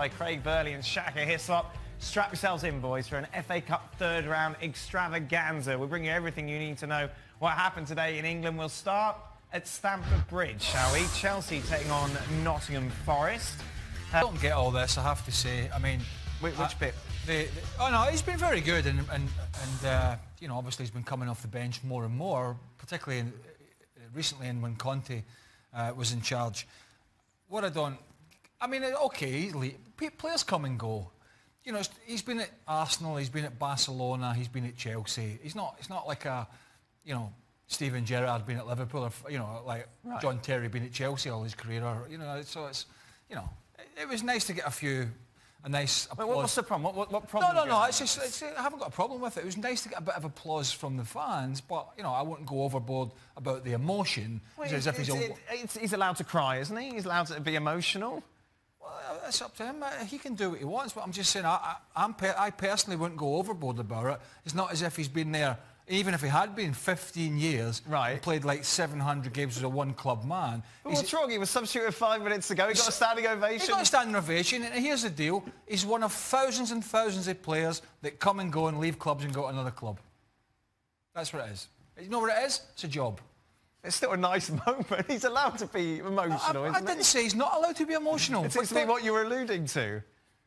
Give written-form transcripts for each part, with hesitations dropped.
by Craig Burley and Shaka Hislop. Strap yourselves in, boys, for an FA Cup third round extravaganza. We'll bring you everything you need to know what happened today in England. We'll start at Stamford Bridge, shall we? Chelsea taking on Nottingham Forest. I don't get all this, I have to say. I mean, Which bit? Oh no, he's been very good, and you know, obviously he's been coming off the bench more and more, particularly recently when Conte was in charge. What I mean, okay, players come and go. You know, he's been at Arsenal, he's been at Barcelona, he's been at Chelsea. It's not like you know, Steven Gerrard being at Liverpool, or, you know, like right. John Terry being at Chelsea all his career, or, you know, so it's, you know, it was nice to get a nice applause. Wait, what's the problem? What problem? No, it's just, I haven't got a problem with it. It was nice to get a bit of applause from the fans, but, you know, I wouldn't go overboard about the emotion. Well, he's allowed to cry, isn't he? He's allowed to be emotional. Well, it's up to him. He can do what he wants, but I'm just saying, I personally wouldn't go overboard about it. It's not as if he's been there, even if he had been 15 years, right, and played like 700 games as a one-club man. But what's wrong? He was substituted 5 minutes ago. He got a standing ovation. He got a standing ovation, and here's the deal. He's one of thousands and thousands of players that come and go and leave clubs and go to another club. That's what it is. You know what it is? It's a job. It's still a nice moment. He's allowed to be emotional, isn't he? I didn't say he's not allowed to be emotional. It seems to be what you were alluding to.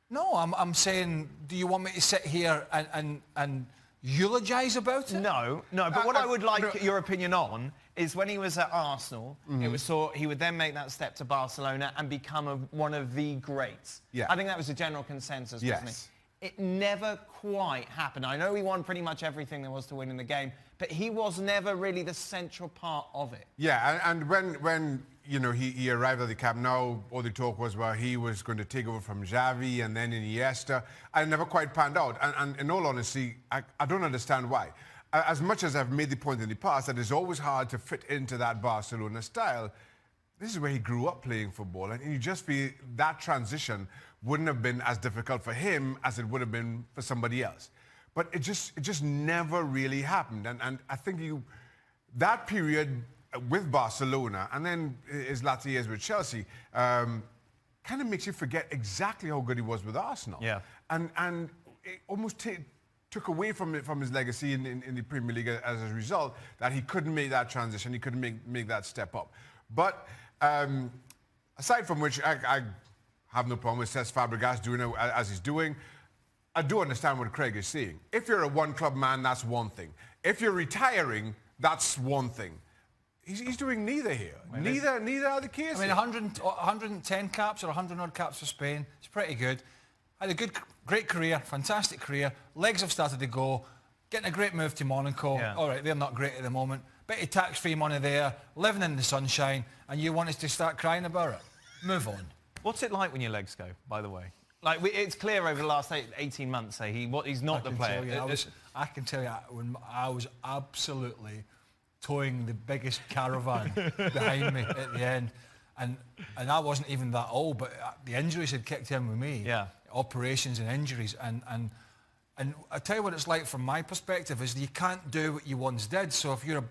No, I'm saying, do you want me to sit here and eulogise about it? No, but what I would like your opinion on is when he was at Arsenal, it was thought he would then make that step to Barcelona and become one of the greats. Yeah. I think that was the general consensus, wasn't it? It never quite happened. I know he won pretty much everything there was to win in the game, but he was never really the central part of it. Yeah, and when you know, he arrived at the Camp Nou, all the talk was, well, he was going to take over from Xavi and then Iniesta. And it never quite panned out. And in all honesty, I don't understand why. As much as I've made the point in the past that it's always hard to fit into that Barcelona style, this is where he grew up playing football. And you just feel that transition wouldn't have been as difficult for him as it would have been for somebody else. But it just never really happened. And I think that period with Barcelona and then his latter years with Chelsea kind of makes you forget exactly how good he was with Arsenal. Yeah. And it almost took away from his legacy in the Premier League as a result, that he couldn't make that transition, he couldn't make that step up. But aside from which, I have no problem with Cesc Fabregas doing it as he's doing. I do understand what Craig is saying. If you're a one-club man, that's one thing. If you're retiring, that's one thing. He's doing neither here. Neither are the cases. I mean, 110 caps or 100-odd caps for Spain. It's pretty good. Had a great career, fantastic career. Legs have started to go. Getting a great move to Monaco. Yeah. All right, they're not great at the moment. Bit of tax-free money there, living in the sunshine, and you want us to start crying about it. Move on. What's it like when your legs go, by the way? Like, it's clear over the last 18 months, he's not the player. I can tell you, when I was absolutely towing the biggest caravan behind me at the end, and I wasn't even that old, but the injuries had kicked in with me. Yeah. Operations and injuries, and I tell you what it's like from my perspective is you can't do what you once did. So if you're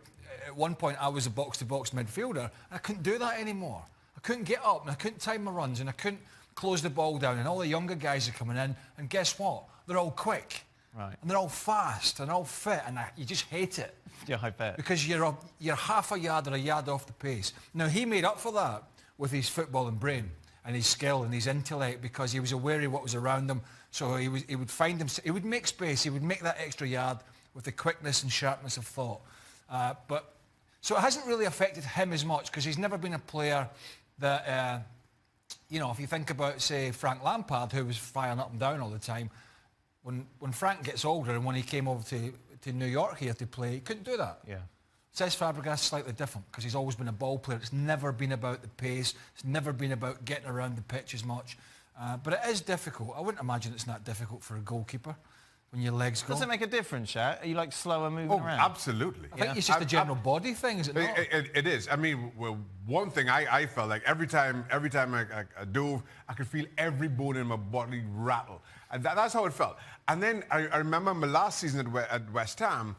at one point I was a box-to-box midfielder, I couldn't do that anymore. I couldn't get up and I couldn't time my runs and I couldn't close the ball down, and all the younger guys are coming in, and guess what? They're all quick. Right. And they're all fast and all fit, and you just hate it. Yeah, I bet. Because you're half a yard or a yard off the pace. Now, he made up for that with his footballing brain and his skill and his intellect, because he was aware of what was around him. So he would find him, he would make space, he would make that extra yard with the quickness and sharpness of thought. So it hasn't really affected him as much, because he's never been a player that, you know, if you think about, say, Frank Lampard, who was firing up and down all the time, when Frank gets older and when he came over to New York here to play, he couldn't do that. Yeah. Cesc Fabregas is slightly different, because he's always been a ball player. It's never been about the pace. It's never been about getting around the pitch as much. But it is difficult. I wouldn't imagine it's not difficult for a goalkeeper when your legs go. Does it make a difference, Shat? Are you like slower moving around? Absolutely. I think it's just a general body thing, is it not? It is. I mean, well, one thing I felt like every time I dove, I could feel every bone in my body rattle. And that's how it felt. And then I remember my last season at West Ham,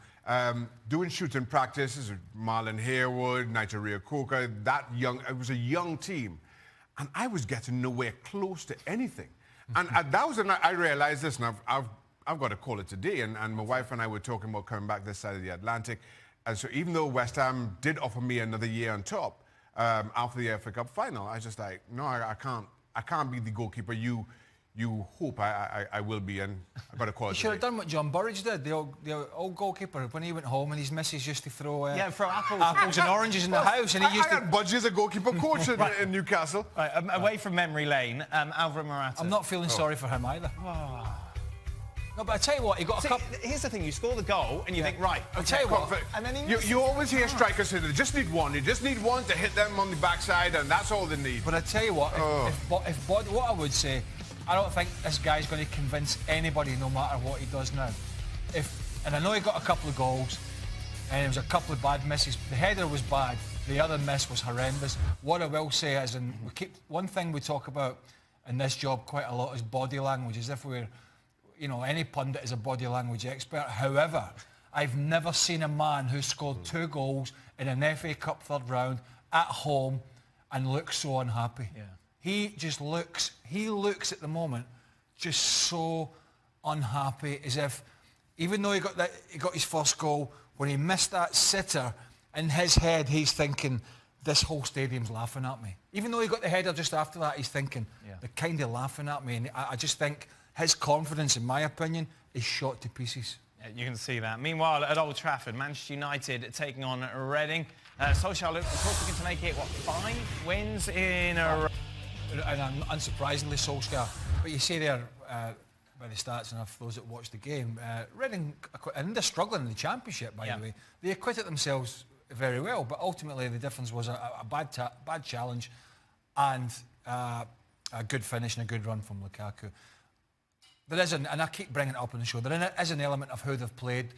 doing shooting practices with Marlon Harewood, Nigel Reo-Coker, it was a young team. And I was getting nowhere close to anything. And that was, I realized this, and I've got to call it today, and my wife and I were talking about coming back this side of the Atlantic. And so even though West Ham did offer me another year on top after the FA Cup final, I was just like, no, I can't be the goalkeeper you hope I will be, and I've got to call it. You should have done what John Burridge did, the old goalkeeper, when he went home and his missus used to throw apples and oranges in the house. And he used I had Budgie as a goalkeeper coach in Newcastle. Right, away from memory lane, Alvaro Morata. I'm not feeling sorry for him either. No, but I tell you what, he got a couple. Here's the thing: you score the goal, and you think, right. I'll tell you what. And then you always hear strikers say they just need one. You just need one to hit them on the backside, and that's all they need. But I tell you what, what I would say, I don't think this guy's going to convince anybody, no matter what he does now. And I know he got a couple of goals, and there was a couple of bad misses. The header was bad. The other miss was horrendous. What I will say is, and one thing we talk about in this job quite a lot is body language, as if we're, any pundit is a body language expert. However, I've never seen a man who scored 2 goals in an FA Cup third round at home and looks so unhappy. Yeah. He looks at the moment just so unhappy, as if, even though he got his first goal, when he missed that sitter, in his head he's thinking, this whole stadium's laughing at me. Even though he got the header just after that, he's thinking, they're kind of laughing at me. And I just think his confidence, in my opinion, is shot to pieces. Yeah, you can see that. Meanwhile, at Old Trafford, Manchester United taking on Reading. Solskjaer looking to make it, 5 wins in a row? And unsurprisingly, Solskjaer. But you see there, by the stats, and for those that watched the game, Reading, and they're struggling in the Championship, by the way. They acquitted themselves very well, but ultimately the difference was a bad challenge and a good finish and a good run from Lukaku. There is, and I keep bringing it up on the show, there is an element of who they've played,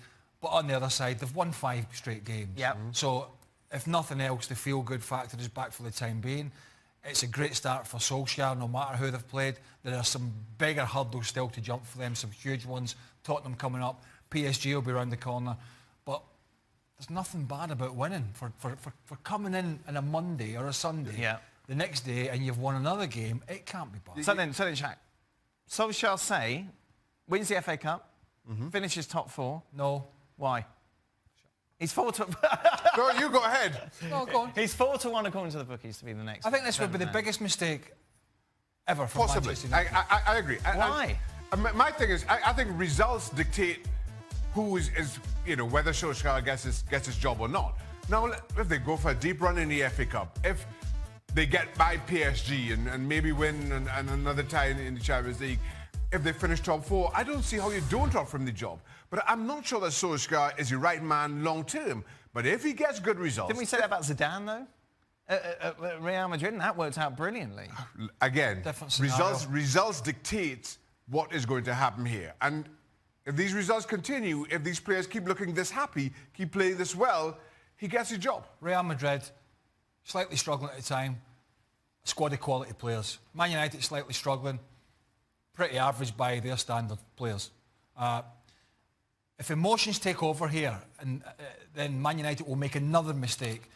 but on the other side, they've won 5 straight games. Yep. So, if nothing else, the feel-good factor is back for the time being. It's a great start for Solskjaer, no matter who they've played. There are some bigger hurdles still to jump for them, some huge ones. Tottenham coming up, PSG will be around the corner. But there's nothing bad about winning. For coming in on a Monday or a Sunday, the next day, and you've won another game, it can't be bad. So then, Shaq, Solskjaer wins the FA Cup, finishes top 4. No. Why? He's 4 to... No, you go ahead. No, go on. He's 4 to 1 according to the bookies to be the next. I think this would be the biggest mistake ever for Possibly. Manchester United. I agree. Why? My thing is, I think results dictate who is whether Solskjaer gets his job or not. Now, if they go for a deep run in the FA Cup, if they get by PSG and maybe win and another tie in the Champions League, if they finish top 4, I don't see how you don't offer him the job. But I'm not sure that Solskjaer is the right man long term. But if he gets good results... Didn't we say that about Zidane, though? At Real Madrid, and that worked out brilliantly. Again, results dictate what is going to happen here. And if these results continue, if these players keep looking this happy, keep playing this well, he gets his job. Real Madrid, slightly struggling at the time. Squad of quality players. Man United, slightly struggling. Pretty average by their standard players. If emotions take over here, and then Man United will make another mistake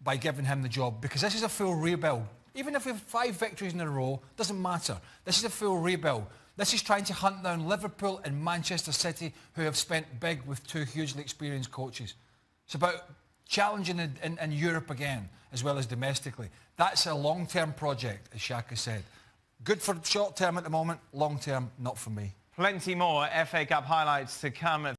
by giving him the job, because this is a full rebuild. Even if we have 5 victories in a row, doesn't matter. This is a full rebuild. This is trying to hunt down Liverpool and Manchester City, who have spent big with 2 hugely experienced coaches. It's about challenging in Europe again, as well as domestically. That's a long-term project, as Shaq has said. Good for short-term at the moment, long-term, not for me. Plenty more FA Cup highlights to come.